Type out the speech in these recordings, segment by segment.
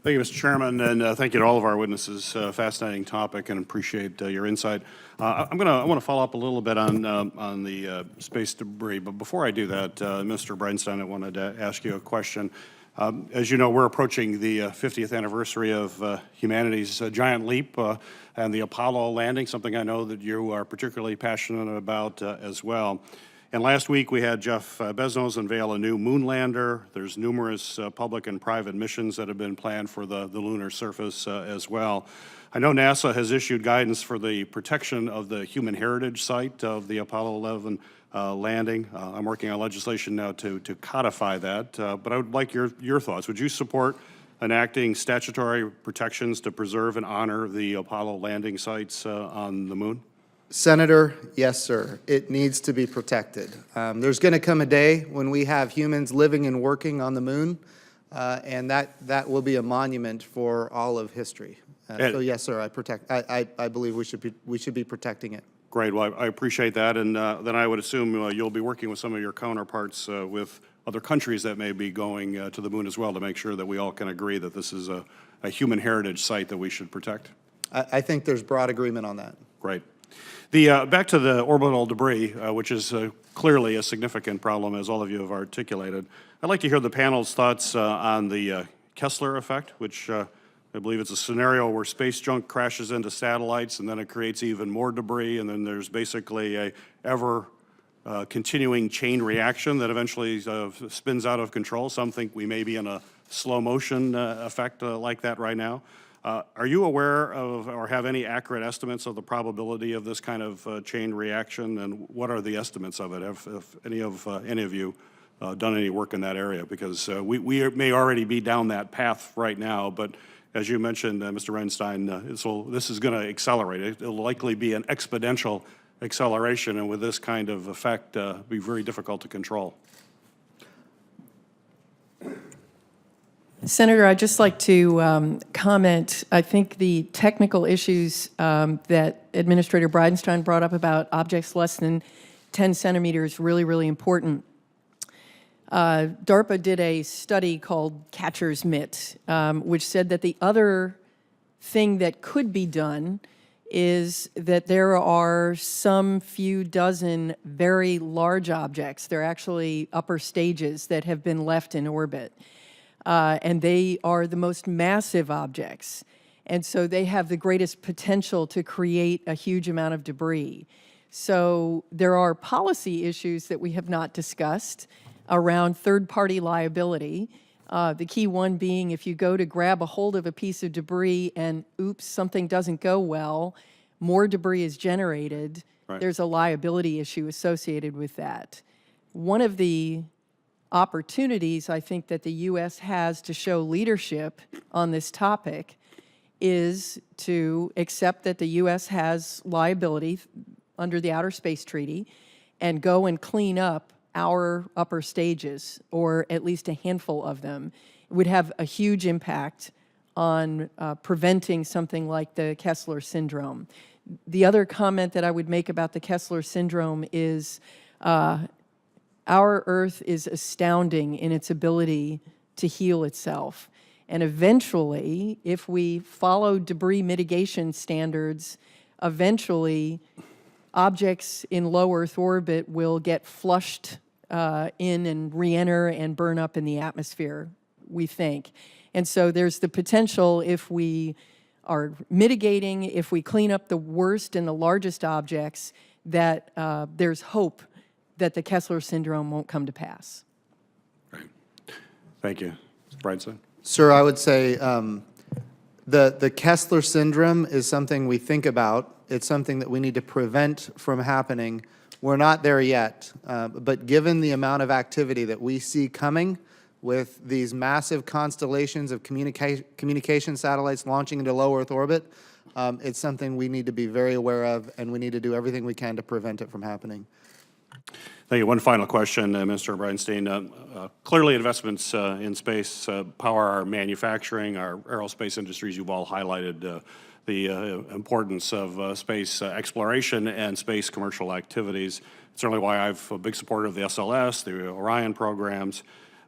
Thank you, Mr. Chairman, and thank you to all of our witnesses. Fascinating topic, and appreciate your insight. I want to follow up a little bit on the space debris, but before I do that, Mr. Bridenstine, I wanted to ask you a question. As you know, we're approaching the 50th anniversary of humanity's giant leap and the Apollo landing, something I know that you are particularly passionate about as well. And last week we had Jeff Bezos unveil a new moon lander. There's numerous public and private missions that have been planned for the lunar surface as well. I know NASA has issued guidance for the protection of the human heritage site of the Apollo 11 landing. I'm working on legislation now to codify that, but I would like your thoughts. Would you support enacting statutory protections to preserve and honor the Apollo landing sites on the moon? Senator, yes, sir. It needs to be protected. There's going to come a day when we have humans living and working on the moon, and that will be a monument for all of history. So yes, sir. I believe we should be protecting it. Great. Well, I appreciate that, and then I would assume you'll be working with some of your counterparts with other countries that may be going to the moon as well to make sure that we all can agree that this is a human heritage site that we should protect. I think there's broad agreement on that. Great. Back to the orbital debris, which is clearly a significant problem, as all of you have articulated. I'd like to hear the panel's thoughts on the Kessler effect, which I believe it's a scenario where space junk crashes into satellites and then it creates even more debris, and then there's basically a ever continuing chain reaction that eventually spins out of control. Some think we may be in a slow motion effect like that right now. Are you aware of or have any accurate estimates of the probability of this kind of chain reaction, and what are the estimates of it? Have any of you done any work in that area? Because we may already be down that path right now, but as you mentioned, Mr. Renstein, this is going to accelerate. It'll likely be an exponential acceleration, and with this kind of effect, be very difficult to control. Senator, I'd just like to comment. I think the technical issues that Administrator Bridenstine brought up about objects less than 10 centimeters really, really important. DARPA did a study called Catcher's Mitt, which said that the other thing that could be done is that there are some few dozen very large objects. They're actually upper stages that have been left in orbit. And they are the most massive objects. And so they have the greatest potential to create a huge amount of debris. So there are policy issues that we have not discussed around third-party liability. The key one being if you go to grab a hold of a piece of debris and, oops, something doesn't go well, more debris is generated. Right. There's a liability issue associated with that. One of the opportunities I think that the U.S. has to show leadership on this topic is to accept that the U.S. has liability under the Outer Space Treaty and go and clean up our upper stages, or at least a handful of them. It would have a huge impact on preventing something like the Kessler syndrome. The other comment that I would make about the Kessler syndrome is our Earth is astounding in its ability to heal itself. And eventually, if we follow debris mitigation standards, eventually objects in low Earth orbit will get flushed in and re-enter and burn up in the atmosphere, we think. And so there's the potential, if we are mitigating, if we clean up the worst and the largest objects, that there's hope that the Kessler syndrome won't come to pass. Right. Thank you. Mr. Bridenstine. Sir, I would say the Kessler syndrome is something we think about. It's something that we need to prevent from happening. We're not there yet, but given the amount of activity that we see coming with these massive constellations of communication satellites launching into low Earth orbit, it's something we need to be very aware of, and we need to do everything we can to prevent it from happening. Thank you. One final question, Mr. Bridenstine. Clearly, investments in space power our manufacturing, our aerospace industries. You've all highlighted the importance of space exploration and space commercial activities. Certainly why I'm a big supporter of the SLS, the Orion programs.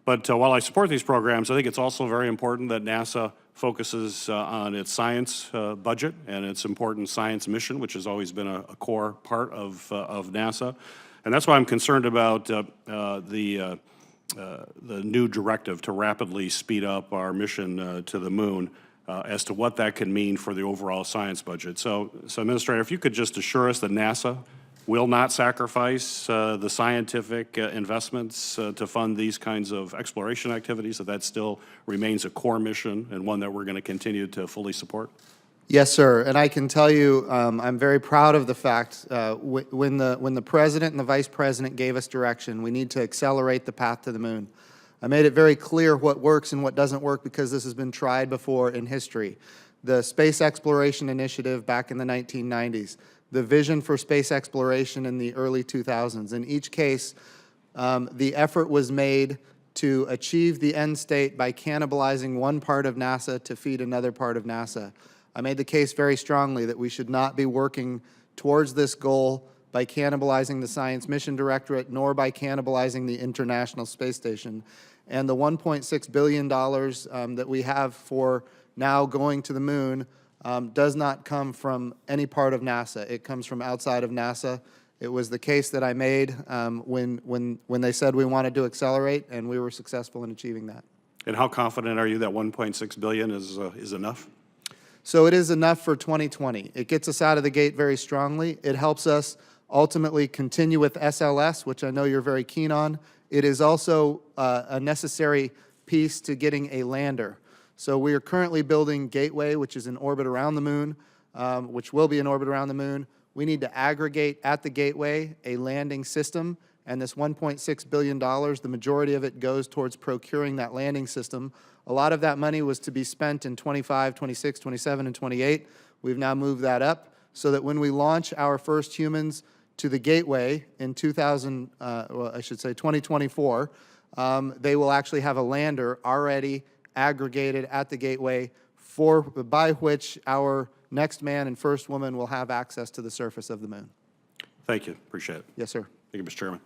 But while I support these programs, I think it's also very important that NASA focuses on its science budget and its important science mission, which has always been a core part of NASA. And that's why I'm concerned about the new directive to rapidly speed up our mission to the moon as to what that could mean for the overall science budget. So Administrator, if you could just assure us that NASA will not sacrifice the scientific investments to fund these kinds of exploration activities, that still remains a core mission and one that we're going to continue to fully support? Yes, sir. And I can tell you, I'm very proud of the fact when the president and the vice president gave us direction, we need to accelerate the path to the moon. I made it very clear what works and what doesn't work because this has been tried before in history. The Space Exploration Initiative back in the 1990s, the vision for space exploration in the early 2000s. In each case, the effort was made to achieve the end state by cannibalizing one part of NASA to feed another part of NASA. I made the case very strongly that we should not be working towards this goal by cannibalizing the Science Mission Directorate, nor by cannibalizing the International Space Station. And the $1.6 billion that we have for now going to the moon does not come from any part of NASA. It comes from outside of NASA. It was the case that I made when they said we wanted to accelerate, and we were successful in achieving that. And how confident are you that $1.6 billion is enough? So it is enough for 2020. It gets us out of the gate very strongly. It helps us ultimately continue with SLS, which I know you're very keen on. It is also a necessary piece to getting a lander. So we are currently building Gateway, which is in orbit around the moon, which will be in orbit around the moon. We need to aggregate at the Gateway a landing system, and this $1.6 billion, the majority of it goes towards procuring that landing system. A lot of that money was to be spent in 25, 26, 27, and 28. We've now moved that up so that when we launch our first humans to the Gateway in 2024, they will actually have a lander already aggregated at the Gateway by which our next man and first woman will have access to the surface of the moon. Thank you. Appreciate it. Yes, sir. Thank you, Mr. Chairman.